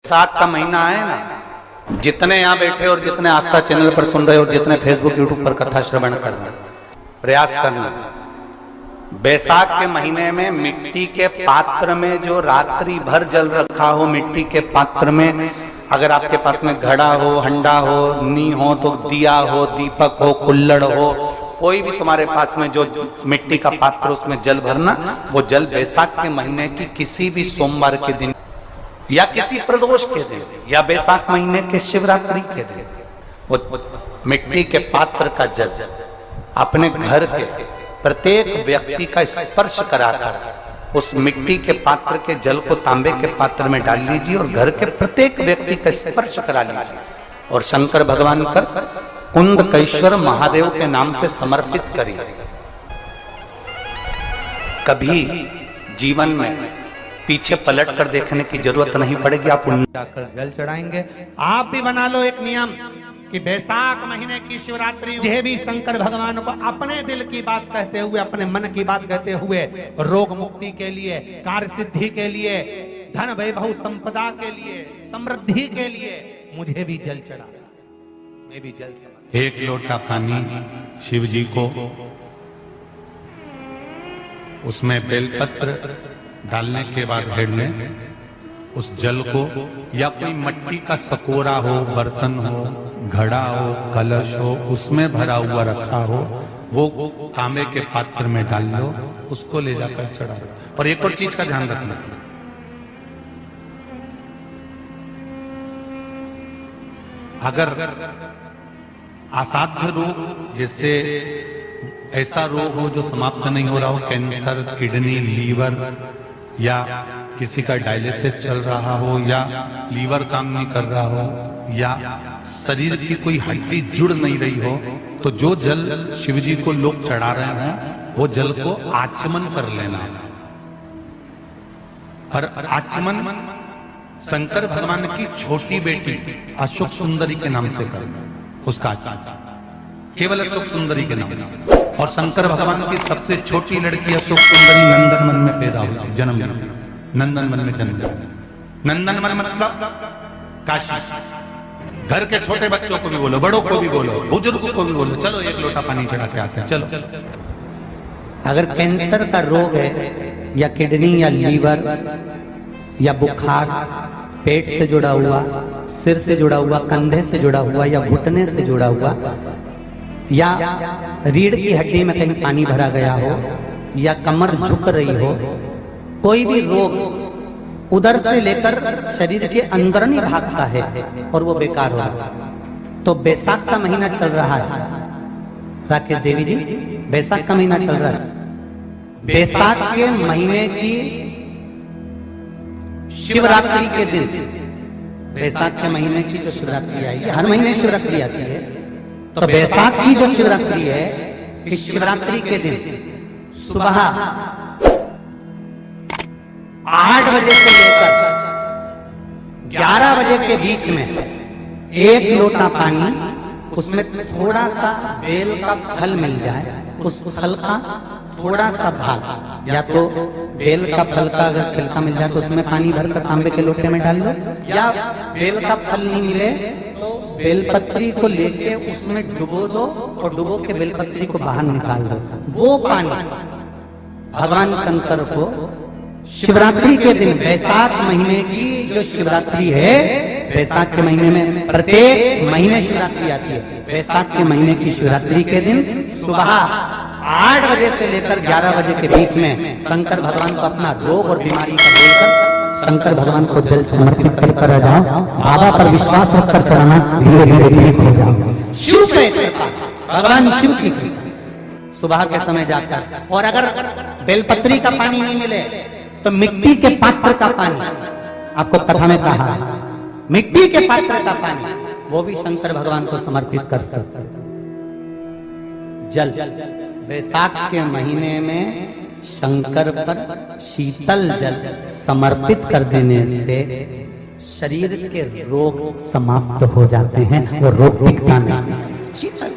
बैसाख का महीना है ना, जितने यहाँ बैठे और जितने आस्था चैनल पर सुन रहे और जितने फेसबुक यूट्यूब पर कथा श्रवण कर रहे, प्रयास करना। बैसाख के महीने में मिट्टी के पात्र में जो रात्रि भर जल रखा हो, मिट्टी के पात्र में अगर आपके पास में घड़ा हो, हंडा हो, नी हो, तो दिया हो, दीपक हो, कुल्लड़ हो, कोई भी तुम्हारे पास में जो मिट्टी का पात्र उसमें जल भरना, वो जल बैसाख के महीने की किसी भी सोमवार के दिन या किसी प्रदोष के दिन या बैसाख महीने के शिवरात्रि के दिन वो मिट्टी के पात्र का जल अपने घर के प्रत्येक व्यक्ति का स्पर्श कराकर उस मिट्टी के पात्र के जल को तांबे के पात्र में डाल लीजिए और घर के प्रत्येक व्यक्ति का स्पर्श करा लीजिए और शंकर भगवान पर कुंडकेश्वर महादेव के नाम से समर्पित करिए। कभी जीवन में पीछे पलट कर देखने की जरूरत नहीं पड़ेगी। आप जाकर जल चढ़ाएंगे। आप भी बना लो एक नियम कि बैसाख महीने की शिवरात्रि मुझे भी शंकर भगवान को अपने दिल की बात कहते हुए, अपने मन की बात कहते हुए, रोग मुक्ति के लिए, कार्य सिद्धि के लिए, धन वैभव संपदा के लिए, समृद्धि के लिए मुझे भी जल चढ़ा। मैं भी जल चढ़ा। एक लोटा पानी शिव जी को, उसमें बेलपत्र डालने के बाद हेड में उस जल को या कोई मिट्टी का सकोरा हो, बर्तन हो, घड़ा हो, कलश हो, उसमें भरा हुआ रखा हो, वो तांबे के पात्र में डाल लो, उसको ले जाकर चढ़ाओ। और एक और चीज का ध्यान रखना, अगर असाध्य रोग जैसे ऐसा रोग हो जो समाप्त नहीं हो रहा हो, कैंसर, किडनी, लीवर या किसी का डायलिसिस चल रहा हो या लीवर काम नहीं कर रहा हो या शरीर की कोई हड्डी जुड़ नहीं रही हो, तो जो जल शिव जी को लोग चढ़ा रहे हैं वो जल को आचमन कर लेना। और आचमन शंकर भगवान की छोटी बेटी अशोक सुंदरी के नाम से करना, उसका आचमन केवल अशोक सुंदरी के नाम से। और शंकर भगवान की सबसे छोटी लड़की अशोक सुंदरी नंदनवन में पैदा हुई, जन्म ली, नंदनवन में जन्म लिया। नंदनवन मतलब काशी। घर के छोटे बच्चों को भी बोलो, बड़ों को भी बोलो, बुजुर्गों को भी बोलो, चलो एक लोटा पानी चढ़ा के आते हैं, चलो। अगर कैंसर का रोग है या किडनी या लीवर या बुखार, पेट से जुड़ा हुआ, सिर से जुड़ा हुआ, कंधे से जुड़ा हुआ या घुटने से जुड़ा हुआ, या रीढ़ की हड्डी में कहीं पानी भरा गया हो या कमर झुक रही हो, कोई भी रोग उधर से लेकर शरीर के अंदर नहीं भागता है और वो बेकार हो रहा है। तो बैसाख का महीना चल रहा है राकेश देवी जी, बैसाख का महीना चल रहा है। बैसाख के महीने की शिवरात्रि के दिन, बैसाख के महीने की जो शिवरात्रि आई, हर महीने शिवरात्रि आती है, तो बैसाख की जो शिवरात्रि है, इस शिवरात्रि के दिन सुबह 8 बजे से लेकर 11 बजे के बीच में एक लोटा पानी, उसमें थोड़ा सा बेल का फल मिल जाए, उस फल का थोड़ा सा भाग, या तो बेल का फल का अगर छिलका मिल जाए तो उसमें पानी भरकर तांबे के लोटे में डाल लो, या बेल का फल नहीं मिले तो बेलपत्री को लेके उसमें डुबो दो और डुबो के बेलपत्री को बाहर निकाल दो। वो पानी भगवान शंकर को शिवरात्रि के दिन, बैसाख महीने की जो शिवरात्रि है, बैसाख के महीने में प्रत्येक महीने शिवरात्रि आती है, बैसाख के महीने की शिवरात्रि के दिन सुबह 8 बजे से लेकर 11 बजे के बीच में शंकर भगवान को अपना रोग और बीमारी का बोलकर शंकर भगवान को जल समर्पित कर आ जाओ। बाबा पर विश्वास रखकर चढ़ाना, धीरे धीरे ठीक हो जाओ। शिव पे भगवान शिव की सुबह के समय जाकर, और अगर बेलपत्री का पानी नहीं मिले तो मिट्टी के पात्र का पानी, आपको कथा में कहा, मिट्टी के पात्र का पानी वो भी शंकर भगवान को समर्पित कर सकते। जल बैसाख के महीने में शंकर पर शीतल जल समर्पित कर देने से शरीर के रोग समाप्त हो जाते हैं, वो रोग टिकता नहीं। शीतल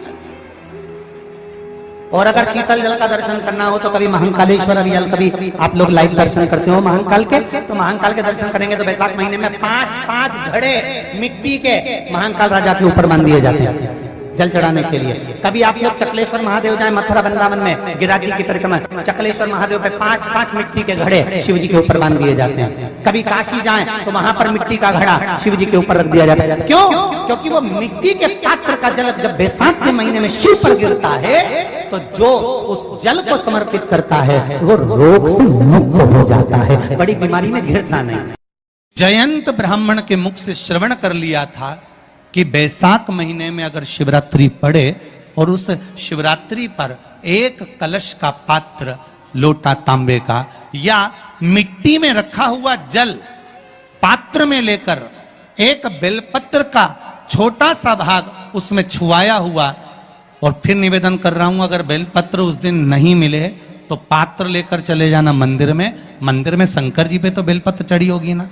और अगर शीतल जल का दर्शन करना हो तो कभी महाकालेश्वर अभियाल कभी आप लोग लाइव दर्शन करते हो महाकाल के, तो महाकाल के दर्शन करेंगे तो वैशाख महीने में 5-5 घड़े मिट्टी के महाकाल राजा के ऊपर बांध दिए जाते हैं जल चढ़ाने के लिए। कभी आप लोग चकलेश्वर महादेव जाए मथुरा वृंदावन में गिरिराज की परिक्रमा, चकलेश्वर महादेव पे 5-5 मिट्टी के घड़े शिव जी के ऊपर बांध दिए जाते हैं। कभी काशी जाएं तो वहां पर मिट्टी का घड़ा शिव जी के ऊपर रख दिया जाता है। क्यों? क्योंकि वो मिट्टी के पात्र का जल जब बैसाख के महीने में शिव पर गिरता है तो जो उस जल को समर्पित करता है वो रोग से मुक्त हो जाता है, बड़ी बीमारी में घिरता नहीं। जयंत ब्राह्मण के मुख से श्रवण कर लिया था कि बैसाख महीने में अगर शिवरात्रि पड़े और उस शिवरात्रि पर एक कलश का पात्र लोटा तांबे का या मिट्टी में रखा हुआ जल पात्र में लेकर एक बेलपत्र का छोटा सा भाग उसमें छुआया हुआ, और फिर निवेदन कर रहा हूं अगर बेलपत्र उस दिन नहीं मिले तो पात्र लेकर चले जाना मंदिर में। मंदिर में शंकर जी पे तो बेलपत्र चढ़ी होगी ना,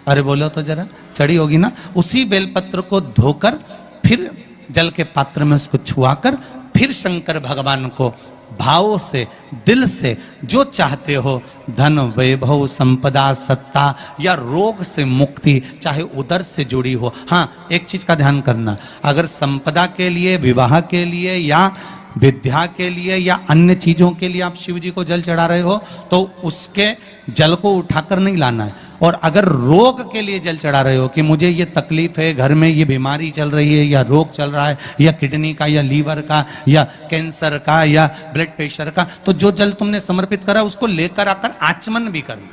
अरे बोलो तो जरा, चढ़ी होगी ना। उसी बेलपत्र को धोकर फिर जल के पात्र में उसको छुआकर फिर शंकर भगवान को भाव से दिल से जो चाहते हो, धन वैभव संपदा सत्ता या रोग से मुक्ति चाहे उधर से जुड़ी हो। हाँ, एक चीज का ध्यान करना, अगर संपदा के लिए, विवाह के लिए या विद्या के लिए या अन्य चीजों के लिए आप शिव जी को जल चढ़ा रहे हो तो उसके जल को उठाकर नहीं लाना है। और अगर रोग के लिए जल चढ़ा रहे हो कि मुझे ये तकलीफ है, घर में ये बीमारी चल रही है या रोग चल रहा है या किडनी का या लीवर का या कैंसर का या ब्लड प्रेशर का, तो जो जल तुमने समर्पित करा उसको लेकर आकर आचमन भी करना।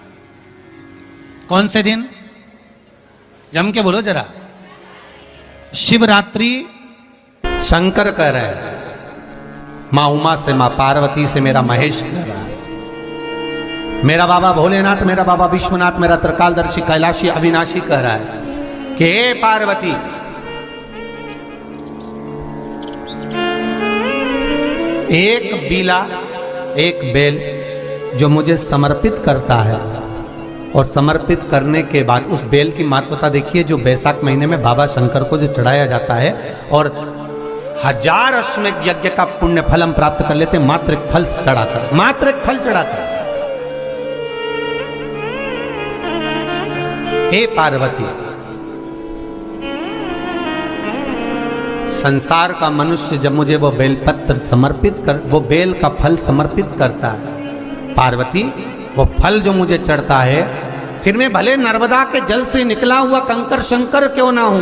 कौन से दिन? जम के बोलो जरा। शिवरात्रि। शंकर कह रहे हैं, माँ उमा से, माँ पार्वती से मेरा महेश कह रहा है, मेरा बाबा भोलेनाथ, मेरा बाबा विश्वनाथ, मेरा त्रिकालदर्शी कैलाशी अविनाशी कह रहा है कि हे पार्वती, एक बीला, एक बेल जो मुझे समर्पित करता है और समर्पित करने के बाद उस बेल की महत्वता देखिए, जो बैसाख महीने में बाबा शंकर को जो चढ़ाया जाता है और 1000 अश्वमेध यज्ञ का पुण्य फल हम प्राप्त कर लेते मात्र एक फल चढ़ाकर, मात्र एक फल चढ़ाकर। हे पार्वती, संसार का मनुष्य जब मुझे वो बेलपत्र समर्पित कर, वो बेल का फल समर्पित करता है, पार्वती वो फल जो मुझे चढ़ता है, फिर मैं भले नर्मदा के जल से निकला हुआ कंकर शंकर क्यों ना हूं,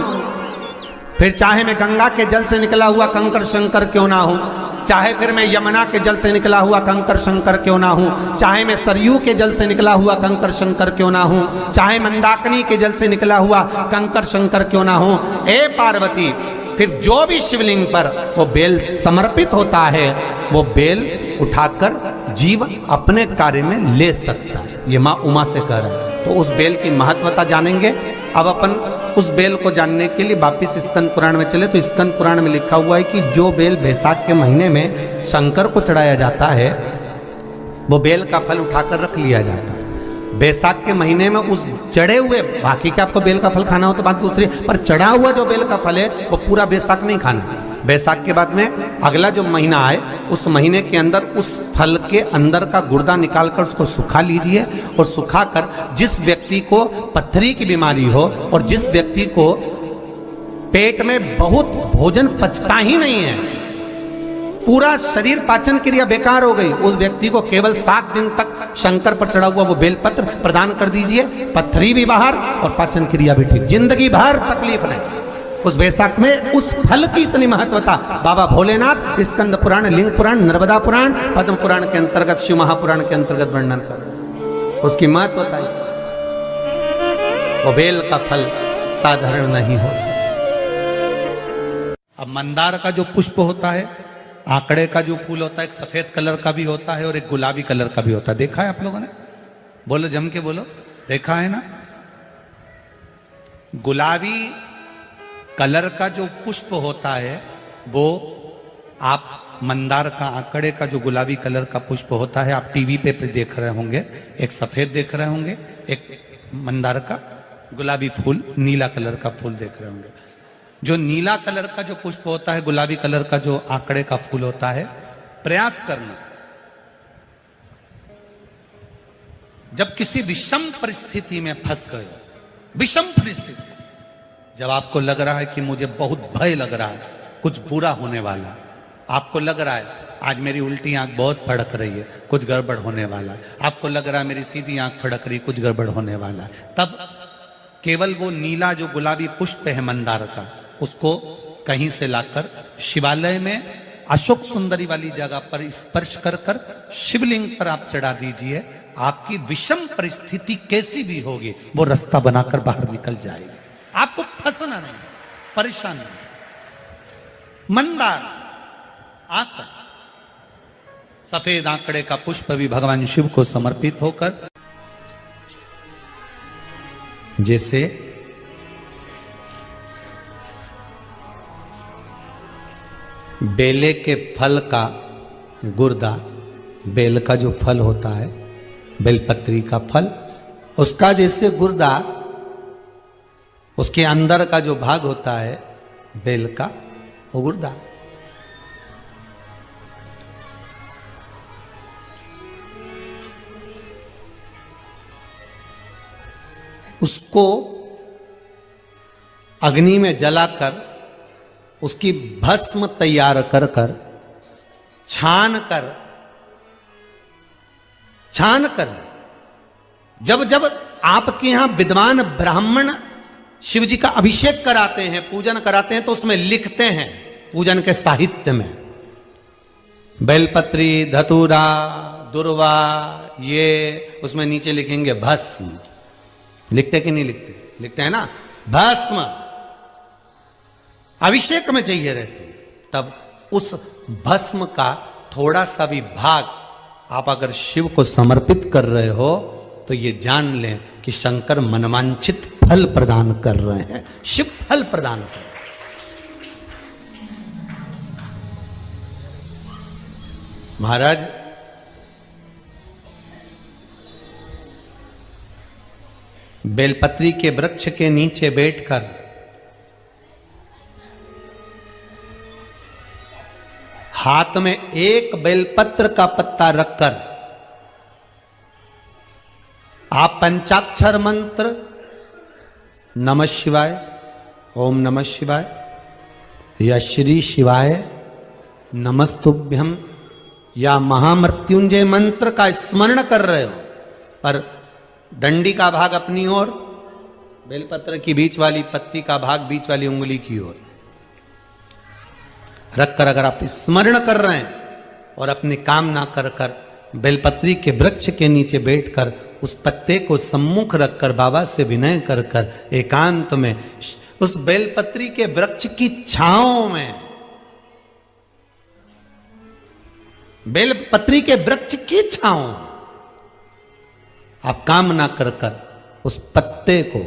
फिर चाहे मैं गंगा के जल से निकला हुआ कंकर शंकर क्यों ना हूं, चाहे फिर मैं यमुना के जल से निकला हुआ कंकर शंकर क्यों ना हूं, चाहे मैं सरयू के जल से निकला हुआ कंकर शंकर क्यों ना हूं, चाहे मंदाकिनी के जल से निकला हुआ कंकर शंकर क्यों ना हूं, ए पार्वती, फिर जो भी शिवलिंग पर वो बेल समर्पित होता है वो बेल उठाकर जीव अपने कार्य में ले सकता है। ये माँ उमा से कह रहा है। तो उस बेल की महत्वता जानेंगे। अब अपन उस बेल को जानने के लिए वापिस स्कंद पुराण में चले तो स्कंद पुराण में लिखा हुआ है कि जो बेल बैसाख के महीने में शंकर को चढ़ाया जाता है वो बेल का फल उठाकर रख लिया जाता है। बैसाख के महीने में उस चढ़े हुए, बाकी के आपको बेल का फल खाना हो तो बात दूसरी, पर चढ़ा हुआ जो बेल का फल है वो पूरा बैसाख नहीं खाना। बैसाख के बाद में अगला जो महीना आए उस महीने के अंदर उस फल के अंदर का गुर्दा निकालकर उसको सुखा लीजिए और सुखाकर जिस व्यक्ति को पथरी की बीमारी हो और जिस व्यक्ति को पेट में बहुत भोजन पचता ही नहीं है, पूरा शरीर पाचन क्रिया बेकार हो गई, उस व्यक्ति को केवल 7 दिन तक शंकर पर चढ़ा हुआ वो बेलपत्र प्रदान कर दीजिए। पथरी भी बाहर और पाचन क्रिया भी ठीक, जिंदगी भर तकलीफ नहीं। उस बैसाख में उस फल की इतनी महत्वता बाबा भोलेनाथ स्कंद पुराण, लिंग पुराण, नर्मदा पुराण, पद्म पुराण के अंतर्गत, शिव महापुराण के अंतर्गत वर्णन कर, उसकी महत्वता है। वो बेल का फल साधारण नहीं हो सकता। अब मंदार का जो पुष्प होता है, आंकड़े का जो फूल होता है, एक सफेद कलर का भी होता है और एक गुलाबी कलर का भी होता है। देखा है आप लोगों ने? बोलो जम के बोलो, देखा है ना? गुलाबी कलर का जो पुष्प होता है वो आप मंदार का, आंकड़े का जो गुलाबी कलर का पुष्प होता है आप टीवी पे देख रहे होंगे, एक सफेद देख रहे होंगे, एक मंदार का गुलाबी फूल, नीला कलर का फूल देख रहे होंगे। जो नीला कलर का जो पुष्प होता है, गुलाबी कलर का जो आंकड़े का फूल होता है, प्रयास करना। जब किसी विषम परिस्थिति में फंस गए, विषम परिस्थिति, जब आपको लग रहा है कि मुझे बहुत भय लग रहा है, कुछ बुरा होने वाला, आपको लग रहा है आज मेरी उल्टी आंख बहुत फड़क रही है, कुछ गड़बड़ होने वाला है, आपको लग रहा है मेरी सीधी आंख फड़क रही, कुछ गड़बड़ होने वाला है, तब केवल वो नीला जो गुलाबी पुष्प है मंदार का, उसको कहीं से लाकर शिवालय में अशोक सुंदरी वाली जगह पर स्पर्श कर कर शिवलिंग पर आप चढ़ा दीजिए। आपकी विषम परिस्थिति कैसी भी होगी वो रास्ता बनाकर बाहर निकल जाएगी, आपको फंसना नहीं, परेशान नहीं। मंदार आंकड़ा, सफेद आंकड़े का पुष्प भी भगवान शिव को समर्पित होकर, जैसे बेले के फल का गुर्दा, बेल का जो फल होता है, बेलपत्री का फल, उसका जैसे गुर्दा, उसके अंदर का जो भाग होता है बेल का, वो गुर्दा, उसको अग्नि में जलाकर उसकी भस्म तैयार कर कर छान कर जब जब आपके यहां विद्वान ब्राह्मण शिव जी का अभिषेक कराते हैं, पूजन कराते हैं, तो उसमें लिखते हैं पूजन के साहित्य में बेलपत्री, धतूरा, दुर्वा, ये उसमें नीचे लिखेंगे भस्म। लिखते कि नहीं लिखते? लिखते हैं ना, भस्म अभिषेक में चाहिए रहती है। तब उस भस्म का थोड़ा सा भी भाग आप अगर शिव को समर्पित कर रहे हो तो ये जान लें कि शंकर मनवांछित फल प्रदान कर रहे हैं, शिव फल प्रदान कर रहे हैं। महाराज बेलपत्री के वृक्ष के नीचे बैठकर हाथ में एक बेलपत्र का पत्ता रखकर आप पंचाक्षर मंत्र नमः शिवाय, ओम नमः शिवाय या श्री शिवाय नमस्तुभ्यम या महामृत्युंजय मंत्र का स्मरण कर रहे हो, पर डंडी का भाग अपनी ओर, बेलपत्र की बीच वाली पत्ती का भाग बीच वाली उंगली की ओर रखकर अगर आप स्मरण कर रहे हैं और अपनी कामना कर कर बेलपत्री के वृक्ष के नीचे बैठकर उस पत्ते को सम्मुख रखकर बाबा से विनय कर कर एकांत में उस बेलपत्री के वृक्ष की छांव में, बेलपत्री के वृक्ष की छांव आप कामना कर कर उस पत्ते को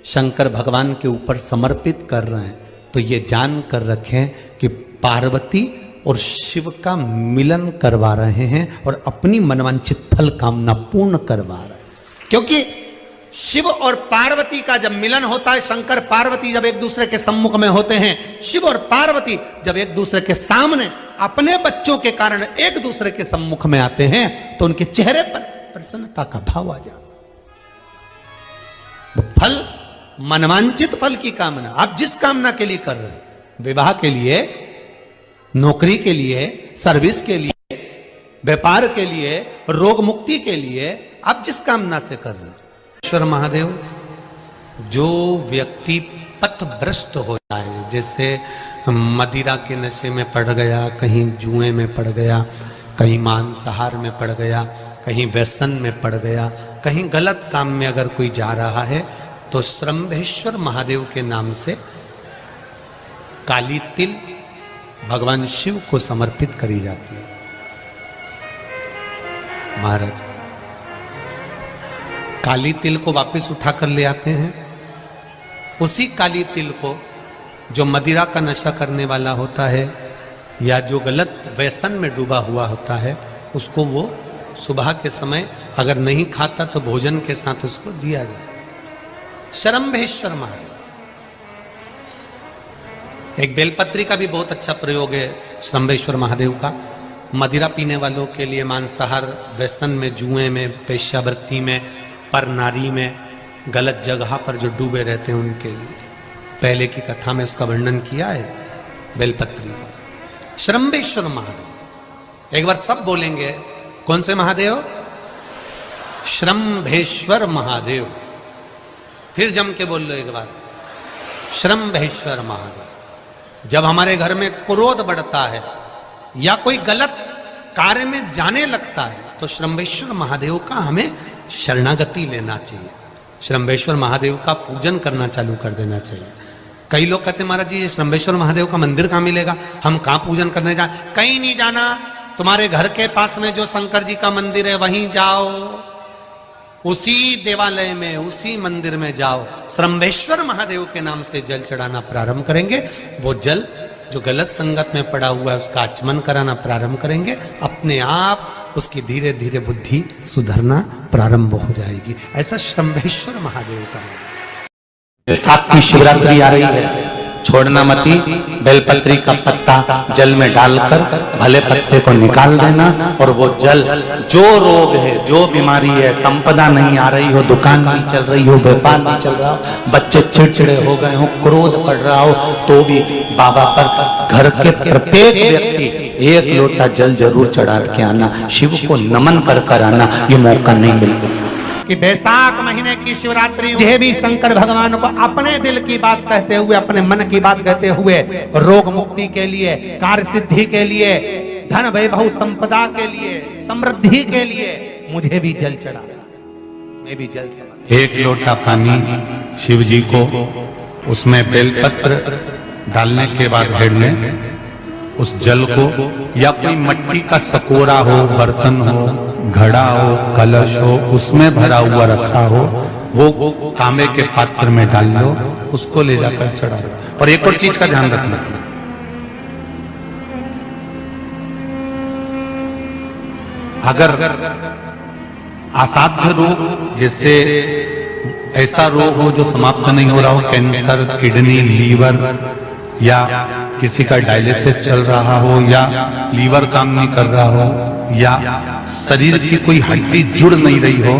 शंकर भगवान के ऊपर समर्पित कर रहे हैं, तो ये जान कर रखें कि पार्वती और शिव का मिलन करवा रहे हैं और अपनी मनवांछित फल कामना पूर्ण करवा रहे हैं। क्योंकि शिव और पार्वती का जब मिलन होता है, शंकर पार्वती जब एक दूसरे के सम्मुख में होते हैं, शिव और पार्वती जब एक दूसरे के सामने अपने बच्चों के कारण एक दूसरे के सम्मुख में आते हैं, तो उनके चेहरे पर प्रसन्नता का भाव आ जाता है। वो फल, मनवांचित फल की कामना, आप जिस कामना के लिए कर रहे हैं, विवाह के लिए, नौकरी के लिए, सर्विस के लिए, व्यापार के लिए, रोग मुक्ति के लिए, आप जिस कामना से कर रहे हैं, ईश्वर महादेव, जो व्यक्ति पथभ्रष्ट हो जाए, जैसे मदिरा के नशे में पड़ गया, कहीं जुए में पड़ गया, कहीं मांसाहार में पड़ गया, कहीं व्यसन में पड़ गया, कहीं गलत काम में अगर कोई जा रहा है, तो श्रंभेश्वर महादेव के नाम से काली तिल भगवान शिव को समर्पित करी जाती है। महाराज काली तिल को वापस उठाकर ले आते हैं, उसी काली तिल को जो मदिरा का नशा करने वाला होता है या जो गलत व्यसन में डूबा हुआ होता है, उसको वो सुबह के समय अगर नहीं खाता तो भोजन के साथ उसको दिया जाता है। श्रंभेश्वर महादेव, एक बेलपत्री का भी बहुत अच्छा प्रयोग है श्रंभेश्वर महादेव का। मदिरा पीने वालों के लिए, मांसाहार, व्यसन में, जुए में, वेश्यावृत्ति में, पर नारी में, गलत जगह पर जो डूबे रहते हैं उनके लिए। पहले की कथा में उसका वर्णन किया है बेलपत्री पर। श्रम्भेश्वर महादेव, एक बार सब बोलेंगे, कौन से महादेव? श्रम्भेश्वर महादेव। फिर जम के बोल लो एक बार, श्रम्भेश्वर महादेव। जब हमारे घर में क्रोध बढ़ता है या कोई गलत कार्य में जाने लगता है तो श्रम्भेश्वर महादेव का हमें शरणागति लेना चाहिए, श्रम्भेश्वर महादेव का पूजन करना चालू कर देना चाहिए। कई लोग कहते हैं महाराज जी ये श्रम्भेश्वर महादेव का मंदिर कहाँ मिलेगा, हम कहाँ पूजन करने जाए? कहीं नहीं जाना, तुम्हारे घर के पास में जो शंकर जी का मंदिर है वहीं जाओ, उसी देवालय में, उसी मंदिर में जाओ, श्रम्भेश्वर महादेव के नाम से जल चढ़ाना प्रारंभ करेंगे। वो जल जो गलत संगत में पड़ा हुआ है उसका आचमन कराना प्रारंभ करेंगे, अपने आप उसकी धीरे धीरे बुद्धि सुधरना प्रारंभ हो जाएगी। ऐसा श्रम्भेश्वर महादेव का है। साथ की शिवरात्रि आ रही है, छोड़ना मती। बेलपत्री का पत्ता जल में डालकर भले पत्ते को निकाल देना, और वो जल, जो रोग है, जो बीमारी है, संपदा नहीं आ रही हो, दुकान नहीं चल रही हो, व्यापार नहीं चल रहा हो, बच्चे चिड़चिड़े हो गए हो, क्रोध पड़ रहा हो, तो भी बाबा पर घर के प्रत्येक व्यक्ति एक लोटा जल जरूर चढ़ा के आना, शिव को नमन कर कर आना। ये मौका नहीं मिलता कि बैसाख महीने की शिवरात्रि मुझे भी शंकर भगवान को अपने दिल की बात कहते हुए, अपने मन की बात कहते हुए, रोग मुक्ति के लिए, कार्य सिद्धि के लिए, धन वैभव संपदा के लिए, समृद्धि के लिए मुझे भी जल चढ़ा, मैं भी जल से। एक लोटा पानी शिव जी को, उसमें बेलपत्र डालने के बाद हेड में उस जल को, या कोई मिट्टी का सकोरा हो, बर्तन हो, घड़ा हो, कलश हो, उसमें भरा हुआ रखा हो, वो तांबे के पात्र में डाल लो, उसको ले जाकर चढ़ा दो। और एक और चीज का ध्यान रखना, अगर असाध्य रोग, जैसे ऐसा रोग हो जो समाप्त नहीं हो रहा हो, कैंसर, किडनी, लीवर, या किसी का डायलिसिस चल रहा हो, या लीवर काम नहीं कर रहा हो, या शरीर की कोई हड्डी जुड़ नहीं रही हो,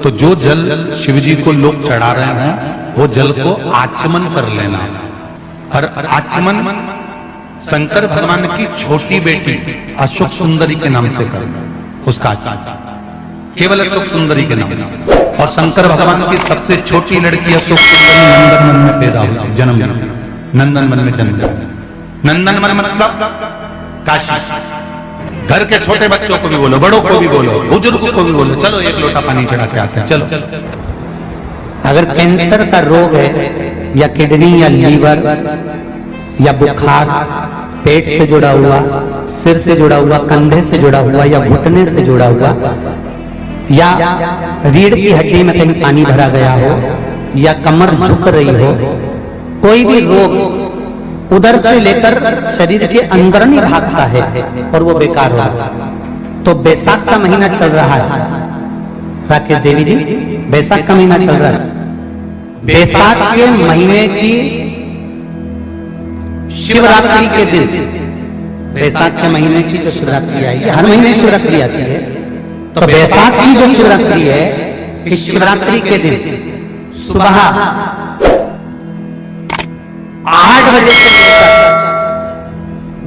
तो जो जल शिवजी को लोग चढ़ा रहे हैं वो जल को आचमन कर लेना। और आचमन शंकर भगवान की छोटी बेटी अशोक सुंदरी के नाम से करना, उसका आचमन केवल अशोक सुंदरी के नाम से। और शंकर भगवान की सबसे छोटी लड़की अशोक सुंदरी नंदनवन में पैदा हुई, जन्म ली थी, नंदनवन में जन्म। नंदनवन मतलब काशी। घर के छोटे बच्चों को भी बोलो, बड़ों को भी बोलो, बुजुर्गों को भी बोलो, चलो एक लोटा पानी चढ़ा के आते हैं, चलो। अगर कैंसर का रोग है, या किडनी, या लीवर, या बुखार, पेट से जुड़ा हुआ, सिर से जुड़ा हुआ, कंधे से जुड़ा हुआ, या घुटने से जुड़ा हुआ, या रीढ़ की हड्डी में कहीं पानी भरा गया हो, या कमर झुक रही हो, कोई भी रोग उधर से लेकर शरीर के अंदर नहीं भागता है और वो बेकार हो रहा है। तो बैसाख का महीना चल रहा है राकेश देवी जी, बैसाख का महीना चल रहा है। बैसाख के महीने की शिवरात्रि के दिन, बैसाख के महीने की जो शिवरात्रि आएगी, हर महीने शिवरात्रि आती है, तो बैसाख की जो शिवरात्रि है, इस शिवरात्रि के दिन सुबह 8 बजे से लेकर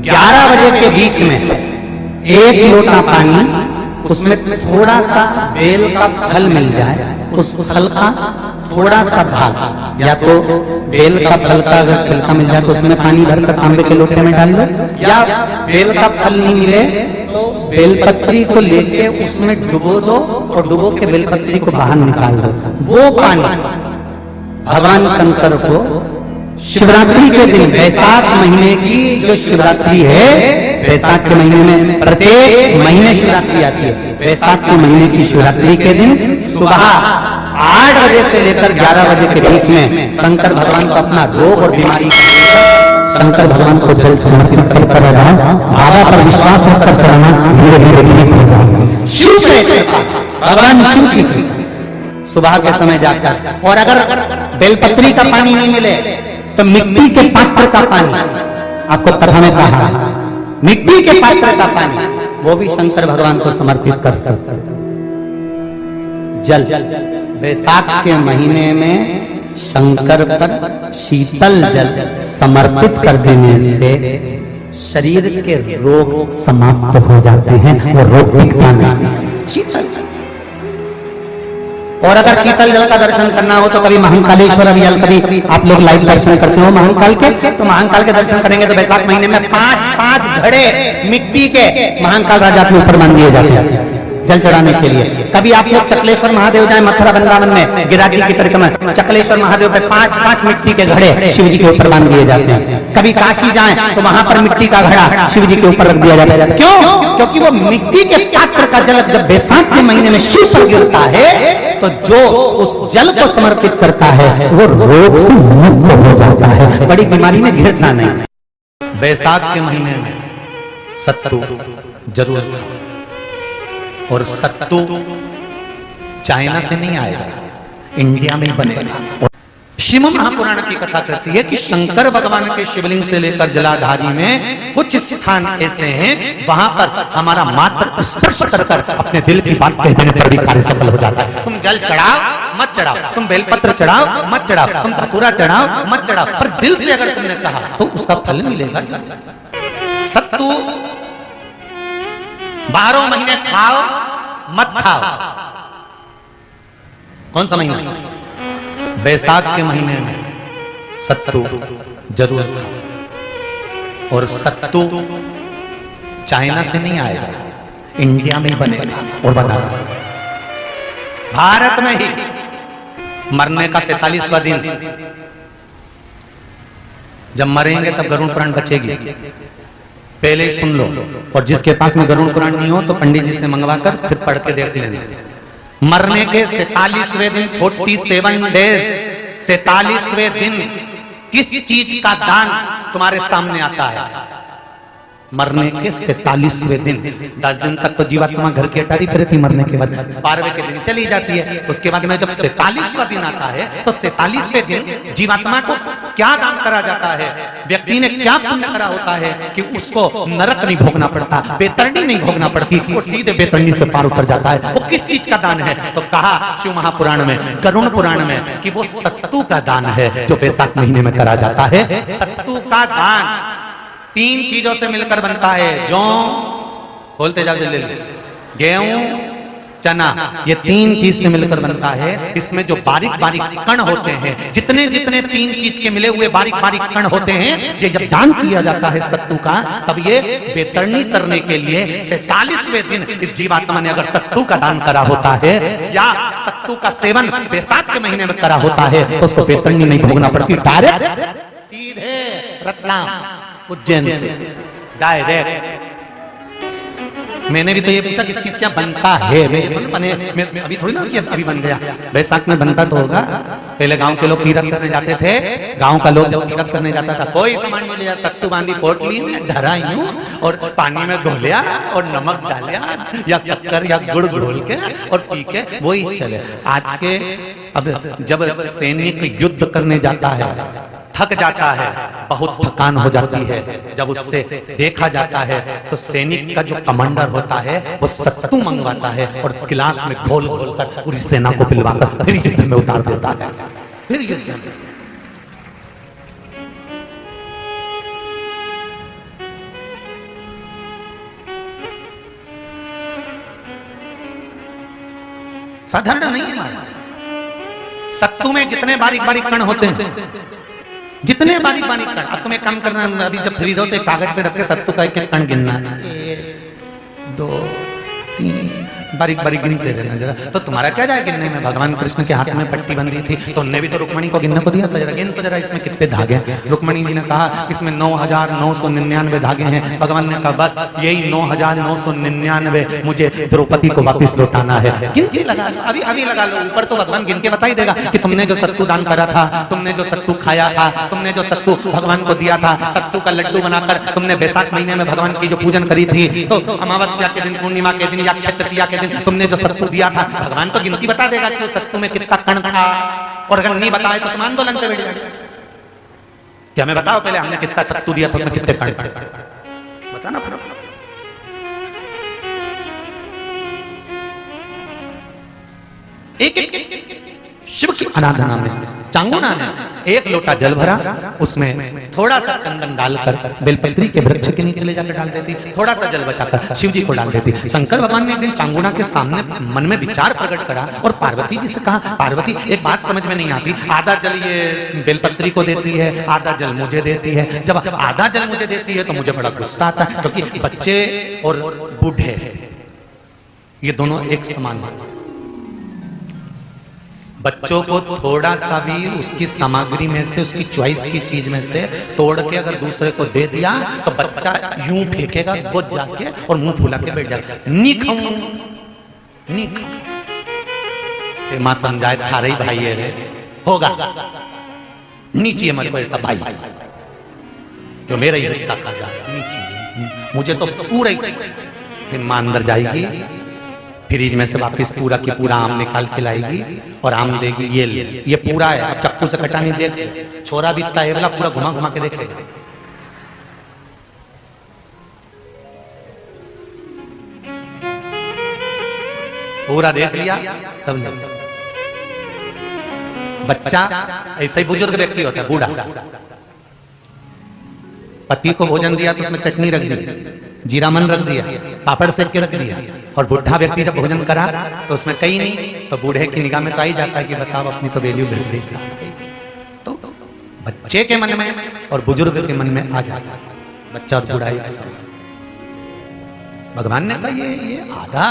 11 बजे के बीच में एक लोटा पानी, उसमें थोड़ा सा बेल का फल मिल जाए, उस फल का थोड़ा सा भाग, या तो बेल का फल का अगर छिलका मिल जाए तो उसमें पानी भरकर तांबे के लोटे में डाल लो, या बेल का फल नहीं मिले तो बेलपत्री को लेके उसमें डुबो दो और डुबो के बेलपत्री को बाहर निकाल दो। वो पानी भगवान शंकर को शिवरात्रि के दिन, बैसाख महीने की जो शिवरात्रि है, बैसाख के महीने में प्रत्येक महीने शिवरात्रि आती है, बैसाख के महीने की शिवरात्रि के दिन सुबह 8 बजे से लेकर 11 बजे के बीच में शंकर भगवान को अपना रोग और बीमारी शंकर भगवान को जल समर्पित कर बाबा पर विश्वास रखकर चढ़ाना, धीरे धीरे ठीक हो जाएगा। शिव से भगवान शिव की सुबह के समय जाकर, और अगर बेलपत्री का पानी नहीं मिले तो मिट्टी के पात्र का पानी, आपको कथा में कहा मिट्टी के पात्र का पानी वो भी शंकर भगवान को समर्पित कर सकते हैं। जल बैसाख के महीने में शंकर पर शीतल जल समर्पित कर देने से शरीर के रोग समाप्त हो जाते हैं, वो रोग टिकता नहीं। शीतल और अगर शीतल जल का दर्शन करना हो तो कभी महाकालेश्वर अभियान, कभी आप लोग लाइव दर्शन करते हो महाकाल के, तो महाकाल के दर्शन करेंगे तो बैसाख महीने में 5-5 घड़े मिट्टी के महाकाल राजा के ऊपर मान दिए जाते हैं जल चढ़ाने के लिए। कभी आप लोग चकलेश्वर महादेव जाए मथुरा वृंदावन में गिरिराज जी की परिक्रमा, चकलेश्वर महादेव पे 5-5 मिट्टी के घड़े शिव जी के ऊपर बांध दिए जाते हैं। कभी काशी जाएं तो वहां पर मिट्टी का घड़ा शिव जी के ऊपर रख दिया जाता है। क्यों? क्योंकि वो मिट्टी के पात्र का जल जब बैसाख के महीने में शिव पर गिरता है तो जो उस जल को समर्पित करता है वो रोग से मुक्त हो जाता है, बड़ी बीमारी में घिरता नहीं। बैसाख के महीने में सत्तू जरूर खाओ, और सत्तू चाइना से नहीं आएगा, इंडिया में बनेगा। श्रीमद् महापुराण की कथा कहती है कि शंकर भगवान के शिवलिंग से लेकर जलाधारी में कुछ स्थान ऐसे हैं वहां पर हमारा मात्र स्पर्श कर अपने दिल की बात कह देने पर भी कार्य सफल हो जाता है। तुम जल चढ़ाओ मत चढ़ाओ, तुम बेलपत्र चढ़ाओ मत चढ़ाओ, तुम धतूरा चढ़ाओ मत चढ़ाओ, पर दिल से अगर तुमने कहा तो उसका फल मिलेगा। सत्तू 12 महीने खाओ मत खाओ। कौन सा महीना? बैसाख के महीने में सत्तू जरूर खाओ, और सत्तू चाइना से नहीं आएगा, इंडिया में बनेगा और बना भारत में ही। मरने का 47वां दिन, जब मरेंगे तब गरुड़ पुराण बचेगी, पहले ही सुन लो। और जिसके पास में गरुड़ पुराण नहीं हो तो पंडित जी से मंगवाकर फिर पढ़ के देख लेना। मरने के 47वें दिन 47 डेज 47वें दिन किस चीज का दान तुम्हारे सामने आता है? मरने के 47वें दिन। 10 दिन तक तो जीवात्मा घर की अटारी फिर थी, मरने के बाद 12वें के दिन चली जाती है। उसके बाद में जब 47वां दिन आता है तो 47वें दिन जीवात्मा को क्या दान करा जाता है? व्यक्ति ने क्या पुण्य करा होता है कि उसको नरक नहीं भोगना पड़ता, बेतरणी नहीं भोगना पड़ती, और सीधे बेतरणी से पार उतर जाता है। वो किस चीज का दान है? तो कहा शिव महापुराण में, गरुड़ पुराण में, कि वो सत्तू का दान है जो बैसाख महीने में करा जाता है। सत्तू का दान 3 चीजों से मिलकर बनता है। जौ, बोलते जाओ जल्दी, गेहूं, चना, ये 3 चीज से मिलकर बनता है। इसमें जो बारीक बारीक कण होते हैं, जितने जितने 3 चीज के मिले हुए बारीक बारीक कण होते हैं, ये जब दान किया जाता है सत्तू का, तब ये बेतरणी करने के लिए 47वें दिन इस जीवात्मा ने अगर सत्तू का दान करा होता है या सत्तू का सेवन बैसाख के महीने में करा होता है तो उसको बेतरणी नहीं भोगना पड़ती, डायरेक्ट सीधे रतलाम उज्जैन से डायरेक्ट। मैंने भी तो ये पूछा किस किस क्या बनता है, मैं अभी थोड़ी ना कि अभी बन गया। बैसाख में बनता तो होगा। पहले गांव के लोग तीरथ करने जाते थे, गांव का लोग जब तीरथ करने जाता था कोई सामान नहीं ले जाता, सत्तू बांधी पोटली में धरा यूं और पानी में घोलिया और नमक डालिया या शक्कर या गुड़ घोल के और पी के वही चले। आज के अब जब सैनिक युद्ध करने जाता है, थक जाता है, बहुत थकान हो जाती है, जब उससे देखा जाता है तो सैनिक का जो कमांडर होता है वो सत्तू मंगवाता है और गिलास में घोल घोल कर पूरी सेना को पिलवाकर फिर युद्ध में उतार देता है। फिर युद्ध में साधारण नहीं है महाराज। सत्तू में जितने बारीक बारीक कण होते हैं, जितने बारीक बारीक कण, अब तुम्हें कम करना, अभी जब फ्री हो तो कागज पे रख के सत्तू का एक कण गिनना, 1 2 3 बारीक बारीक गिनते रहना जरा। तो तुम्हारा क्या जाए गिनने में? भगवान कृष्ण के हाथ में पट्टी बंधी थी तो उनने भी तो रुक्मणी को गिनने को दिया था, जरा गिन तो जरा इसमें कितने धागे हैं। रुक्मणी जी ने कहा इसमें 9999 धागे हैं। भगवान ने कहा बस यही 9999 मुझे द्रौपदी को वापिस लौटाना है। गिनती लगा लो, अभी अभी लगा लो, ऊपर तो भगवान गिन के बता ही देगा कि तुमने जो सत्तू दान करा था, तुमने जो सत्तू खाया था, तुमने जो सत्तू भगवान को दिया था, सत्तू का लड्डू बनाकर तुमने बैसाख महीने में भगवान की जो पूजन करी थी, तो अमावस्या के दिन, पूर्णिमा के दिन या अक्षय तृतीया के दिन तुमने जो सत्तू दिया था, भगवान तो गिनती बता देगा कि उस सत्तू में कितना कण था। और अगर नहीं बताए तो तुम आंदोलन पे बैठ जाओगे कि हमें बताओ पहले हमने कितना सत्तू दिया था, उसमें कितने कण थे, बताना पड़ा। एक एक शिव की आराधना में चांगुना ने एक लोटा जल भरा, उसमें थोड़ा सा चंदन डालकर बेलपत्री के वृक्ष के नीचे ले जाकर डाल देती, थोड़ा सा जल बचाकर शिव जी को डाल देती। शंकर भगवान ने एक दिन चांगुना के सामने मन में विचार प्रकट करा और पार्वती जी से कहा, पार्वती एक बात समझ में नहीं आती, आधा जल ये बेलपत्री को देती है, आधा जल मुझे देती है। जब आधा जल मुझे देती है तो मुझे बड़ा गुस्सा आता है, क्योंकि बच्चे और बूढ़े ये दोनों एक समान हैं। बच्चों को थोड़ा सा भी उसकी सामग्री में से, उसकी चॉइस की चीज में से तोड़ के अगर दूसरे को दे दिया तो बच्चा यूं फेंकेगा, वो जाके और मुंह फुला के बैठ जाएगा, नी खाऊं नी खाऊं। मां समझाए थारे भाई है रे, होगा नीचे मेरे को ऐसा भाई जो मेरा ही हिस्सा खा जाए, नीचे मुझे तो पूरा ही। फिर मां अंदर जाएगी, फ्रिज में से वापस पूरा की पूरा आम निकाल के लाएगी और आम देगी, ये पूरा है, चक्कू से कटा नहीं, देख छोरा भी इतना है वाला, पूरा घुमा घुमा के देखेगा। पूरा देख लिया तब नहीं। बच्चा ऐसे ही बुजुर्ग व्यक्ति होता है, बूढ़ा, पति को भोजन दिया तो उसमें चटनी रख दी, जीरा मन रख दिया, पापड़ सेक के रख दिया, और बुढ़ा व्यक्ति जब भोजन करा तो उसमें कहीं नहीं, तो बूढ़े की निगाह में तो आ ही जाता है कि बताओ अपनी तो वैल्यू घस गई। तो बच्चे के मन में और बुजुर्ग के मन में आ जाता है, बच्चा और बूढ़ा एक साथ। भगवान ने कहा ये आधा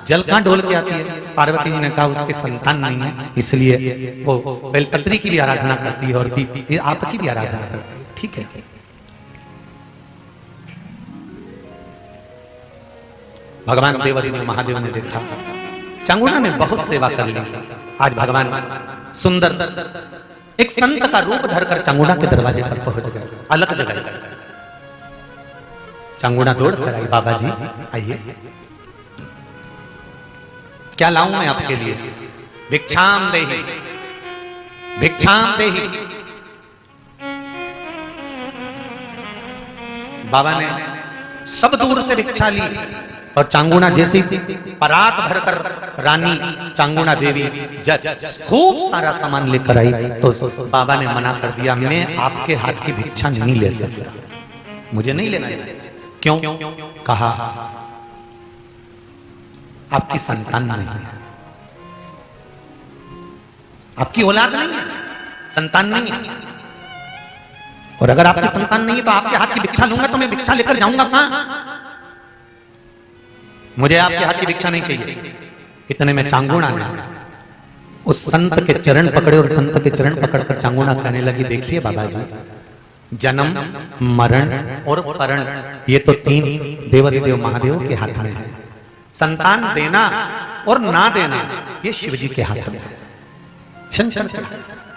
जल कहां ढोल के आती है? पार्वती जी ने कहा उसके संतान नहीं है, इसलिए वो बेलपत्री की भी आराधना करती है और आपकी भी आराधना करती है। ठीक है, भगवान देवादिदेव महादेव ने देखा चांगुना ने बहुत सेवा कर ली। आज भगवान सुंदर एक संत का रूप धरकर चांगुना के दरवाजे पर पहुंच गए, अलग जगह। चांगुना दौड़ कर आई, बाबा जी आइए, क्या लाऊं मैं आपके लिए? भिक्षाम देहि, भिक्षाम देहि। बाबा ने सब दूर से भिक्षा ली और चांगुना जैसी परात भरकर रानी चांगुना देवी खूब सारा सामान लेकर आई, तो बाबा ने मना कर दिया, मैं आपके हाथ की भिक्षा नहीं ले सकता, मुझे नहीं लेना। क्यों? कहा आपकी संतान नहीं है, आपकी औलाद नहीं है, संतान नहीं है, और अगर आपकी संतान नहीं है तो आपके हाथ की भिक्षा लूंगा तो मैं भिक्षा लेकर जाऊंगा कहां? मुझे आपके हाथ की भिक्षा नहीं चाहिए। इतने में चांगुना ने उस संत के चरण पकड़े और संत के चरण पकड़कर चांगुना कहने लगी, देखिए बाबा जी, जन्म मरण और परण ये तो तीन देवादिदेव महादेव के हाथ में है, संतान देना और ना देना ये शिव जी के हाथ में, शंकर के हाथ में।